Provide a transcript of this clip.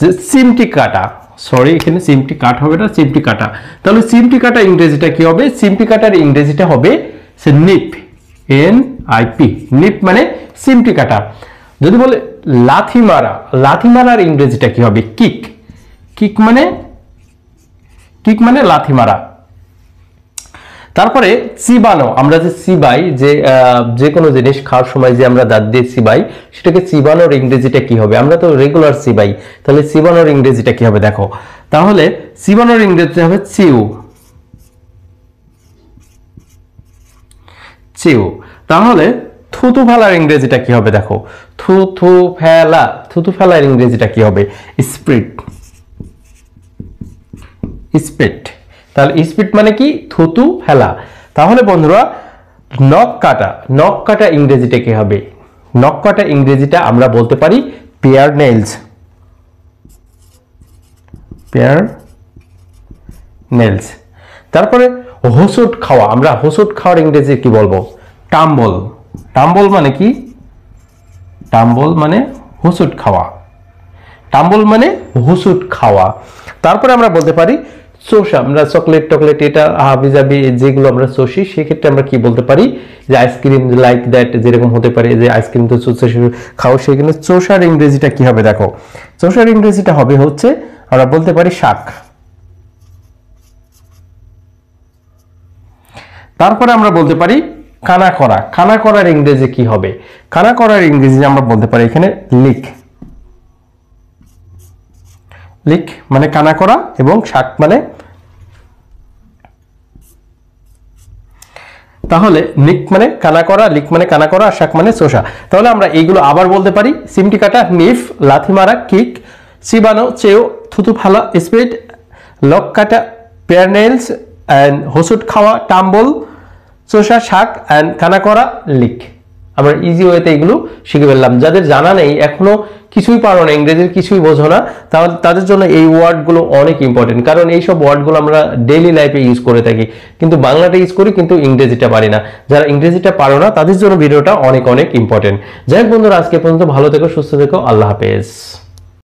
যে চিমটি কাটা, সরি এখানে চিমটি কাট হবে না, চিমটি কাটা। তাহলে চিমটি কাটা ইংরেজিটা কি হবে? চিমটি কাটার ইংরেজিটা হবে সে নিপ, NIP, নিপ মানে চিমটি কাটা। যদি বলে লাথি মারা, লাথি মারার ইংরেজিটা কি হবে? কিক, কিক মানে লাথি মারা। তারপরে চিবানো, আমরা যে চিবাই, যে কোনো জিনিস খাওয়ার সময় যে আমরা দাঁত দিয়ে চিবাই, সেটাকে চিবানোর ইংরেজিটা কি হবে? আমরা তো রেগুলার চিবাই, তাহলে চিবানোর ইংরেজিটা কি হবে দেখো। তাহলে চিবানোর ইংরেজিটা হবে চিউ, চিউ। তাহলে থুতু ফেলার ইংরেজিটা কি হবে দেখো, থুতু ফেলা, থুতু ফেলার ইংরেজিটা কি হবে? স্পিট, স্পিট। তাহলে স্পিট মানে কি? থুতু ফেলা। তাহলে বন্ধুরা নখ কাটা, নখ কাটা ইংরেজিটা কি হবে? নখ কাটা ইংরেজিটা আমরা বলতে পারি পেয়ার নেলস, পেয়ার নেলস। তারপরে হোঁচট খাওয়া, আমরা হোঁচট খাওয়ার ইংরেজি কি বলবো? টাম্বল, টাম্বল মানে কি? টাম্বল মানে হোঁচট খাওয়া, টাম্বল মানে হোঁচট খাওয়া। তারপরে আমরা বলতে পারি চোষা, আমরা চকলেট টকলেট এটা হাবি জাবি যেগুলো আমরা চষি, সেক্ষেত্রে আমরা কি বলতে পারি? যে আইসক্রিম লাইক দ্যাট, যেরকম হতে পারে যে আইসক্রিম তো চষে খাও, সেখানে চোষার ইংরেজিটা কি হবে দেখো। চোষার ইংরেজিটা হবে হচ্ছে আমরা বলতে পারি শাক। তারপরে আমরা বলতে পারি কানা করা, কানা করার ইংরেজি কি হবে? কানা করার ইংরেজি আমরা বলতে পারি এখানে লিক, লিক মানে কানা করা, এবং শাক মানে, তাহলে নিক মানে কানা করা, লিক মানে কানা করা, আর শাক মানে চোষা। তাহলে আমরা এইগুলো আবার বলতে পারি, চিমটি কাটা নিফ, লাথি মারা কিক, চিবানো চেও, থুতু ফালা স্পিড, লক কাটা পেয়ার নেলস, অ্যান্ড হোঁচট খাওয়া টাম্বল, চোষা শাক, অ্যান্ড কানা করা লিক। আমরা ইজি ওয়েতে এগুলো শিখে ফেললাম। যাদের জানা নেই, এখনো কিছুই পারো না, ইংরেজির কিছুই বোঝো না, তাহলে তাদের জন্য এই ওয়ার্ডগুলো অনেক ইম্পর্টেন্ট, কারণ এইসব ওয়ার্ডগুলো আমরা ডেইলি লাইফে ইউজ করে থাকি, কিন্তু বাংলাটা ইউজ করি কিন্তু ইংরেজিটা পারি না। যারা ইংরেজিটা পারো না তাদের জন্য ভিডিওটা অনেক অনেক ইম্পর্টেন্ট। যাই হোক বন্ধুরা, আজকে পর্যন্ত ভালো থেকো, সুস্থ থেকো, আল্লাহ হাফেজ।